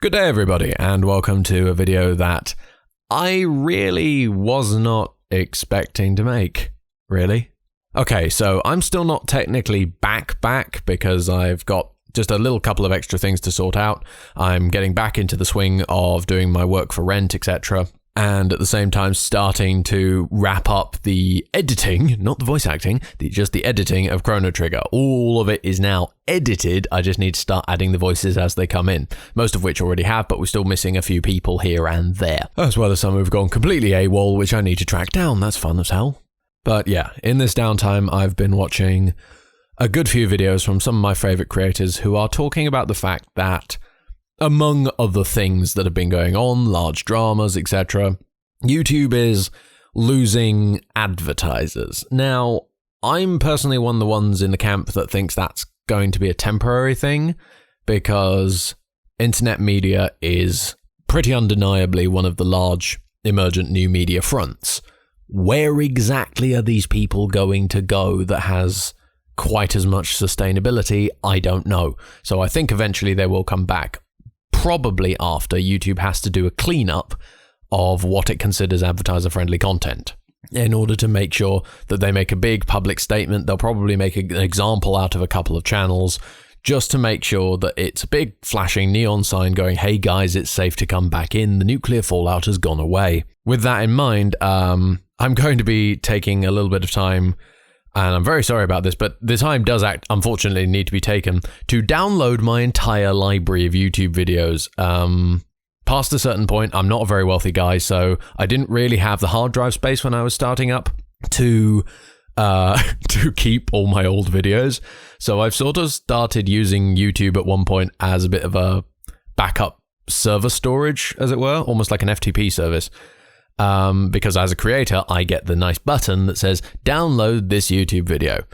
Good day everybody, and welcome to a video that I really was not expecting to make. Really? Okay, so I'm still not technically back because I've got just a little couple of extra things to sort out. I'm getting back into the swing of doing my work for rent, etc. And at the same time starting to wrap up the editing, not the voice acting, just the editing of Chrono Trigger. All of it is now edited. I just need to start adding the voices as they come in. Most of which already have, but we're still missing a few people here and there. As well as some who've gone completely AWOL, which I need to track down. That's fun as hell. But yeah, in this downtime, I've been watching a good few videos from some of my favorite creators who are talking about the fact that, among other things that have been going on, large dramas, etc., YouTube is losing advertisers. Now, I'm personally one of the ones in the camp that thinks that's going to be a temporary thing, because internet media is pretty undeniably one of the large emergent new media fronts. Where exactly are these people going to go that has quite as much sustainability? I don't know. So I think eventually they will come back. Probably after YouTube has to do a cleanup of what it considers advertiser-friendly content. In order to make sure that they make a big public statement, they'll probably make an example out of a couple of channels, just to make sure that it's a big flashing neon sign going, hey guys, it's safe to come back in, the nuclear fallout has gone away. With that in mind, I'm going to be taking a little bit of time, and I'm very sorry about this, but the time does unfortunately need to be taken to download my entire library of YouTube videos. Past a certain point, I'm not a very wealthy guy, so I didn't really have the hard drive space when I was starting up to keep all my old videos. So I've sort of started using YouTube at one point as a bit of a backup server storage, as it were, almost like an FTP service. Because as a creator, I get the nice button that says, download this YouTube video.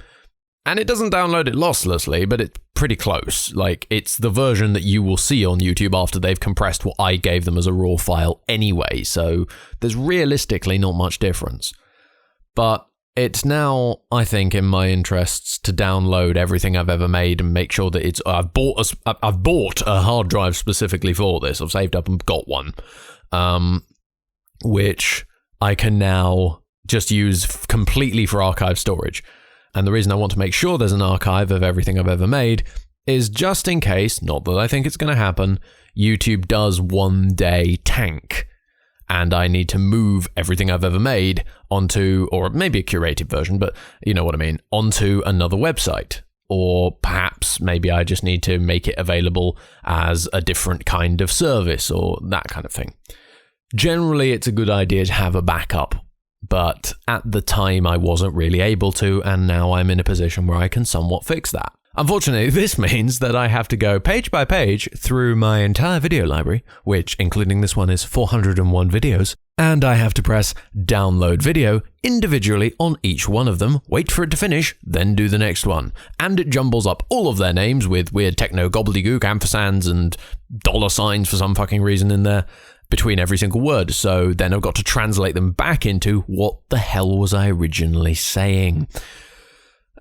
And it doesn't download it losslessly, but it's pretty close. Like, it's the version that you will see on YouTube after they've compressed what I gave them as a raw file anyway, so there's realistically not much difference. But it's now, I think, in my interests to download everything I've ever made and make sure that it's... I've bought a hard drive specifically for this. I've saved up and got one. Which I can now just use completely for archive storage. And the reason I want to make sure there's an archive of everything I've ever made is just in case, not that I think it's going to happen, YouTube does one day tank and I need to move everything I've ever made onto, or maybe a curated version, but you know what I mean, onto another website. Or perhaps maybe I just need to make it available as a different kind of service or that kind of thing. Generally, it's a good idea to have a backup, but at the time I wasn't really able to, and now I'm in a position where I can somewhat fix that. Unfortunately, this means that I have to go page by page through my entire video library, which, including this one, is 401 videos, and I have to press download video individually on each one of them, wait for it to finish, then do the next one. And it jumbles up all of their names with weird techno gobbledygook ampersands and dollar signs for some fucking reason in there between every single word, so then I've got to translate them back into what the hell was I originally saying.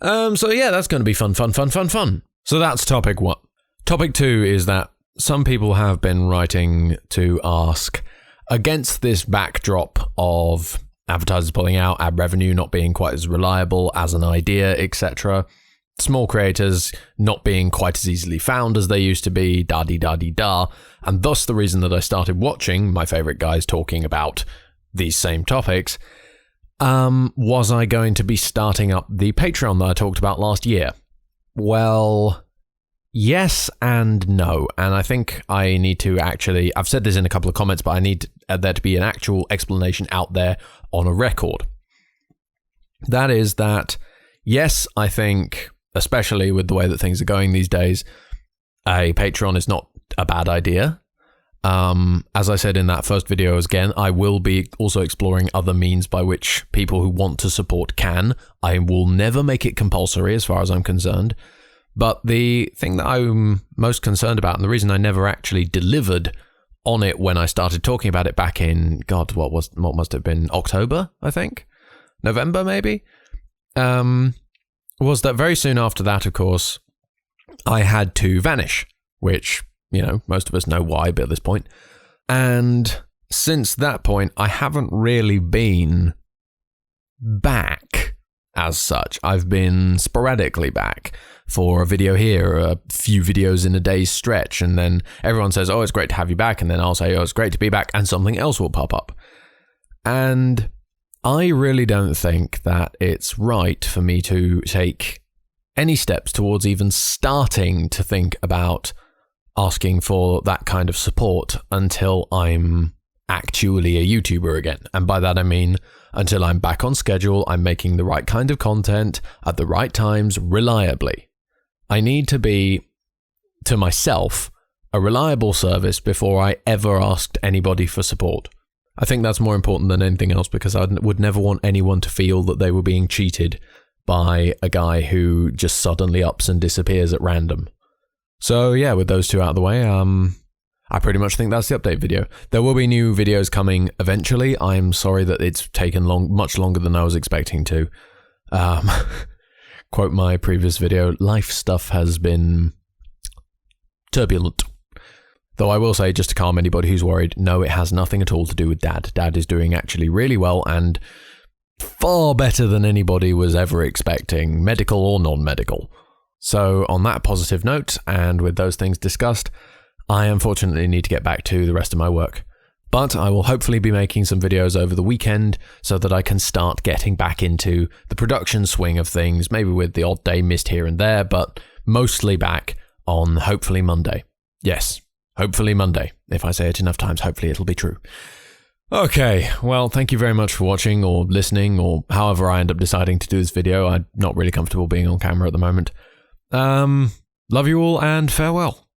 So yeah, that's going to be fun. So that's topic one. Topic two is that some people have been writing to ask, against this backdrop of advertisers pulling out, ad revenue not being quite as reliable as an idea, etc., small creators not being quite as easily found as they used to be, da-dee-da-dee-da, and thus the reason that I started watching my favorite guys talking about these same topics, was I going to be starting up the Patreon that I talked about last year? Well, yes and no, and I think I need to actually, I've said this in a couple of comments, but I need there to be an actual explanation out there on a record. That is that, yes, I think, especially with the way that things are going these days, a Patreon is not a bad idea. As I said in that first video, again, I will be also exploring other means by which people who want to support can. I will never make it compulsory as far as I'm concerned. But the thing that I'm most concerned about, and the reason I never actually delivered on it when I started talking about it back in, God, what must have been October, I think? November, maybe? Was that very soon after that, of course, I had to vanish, which most of us know why at this point. And since that point, I haven't really been back as such. I've been sporadically back for a video here, a few videos in a day's stretch, and then everyone says, oh, it's great to have you back, and then I'll say, oh, it's great to be back, and something else will pop up. And I really don't think that it's right for me to take any steps towards even starting to think about asking for that kind of support until I'm actually a YouTuber again. And by that I mean until I'm back on schedule, I'm making the right kind of content at the right times reliably. I need to be, to myself, a reliable service before I ever asked anybody for support. I think that's more important than anything else, because I would never want anyone to feel that they were being cheated by a guy who just suddenly ups and disappears at random. So yeah, with those two out of the way, I pretty much think that's the update video. There will be new videos coming eventually. I'm sorry that it's taken much longer than I was expecting to. Quote my previous video, life stuff has been turbulent. Though I will say, just to calm anybody who's worried, no, it has nothing at all to do with Dad. Dad is doing actually really well and far better than anybody was ever expecting, medical or non-medical. So on that positive note, and with those things discussed, I unfortunately need to get back to the rest of my work. But I will hopefully be making some videos over the weekend so that I can start getting back into the production swing of things, maybe with the odd day missed here and there, but mostly back on hopefully Monday. Yes, hopefully Monday. If I say it enough times, hopefully it'll be true. Okay, well, thank you very much for watching or listening, or however I end up deciding to do this video. I'm not really comfortable being on camera at the moment. Love you all and farewell.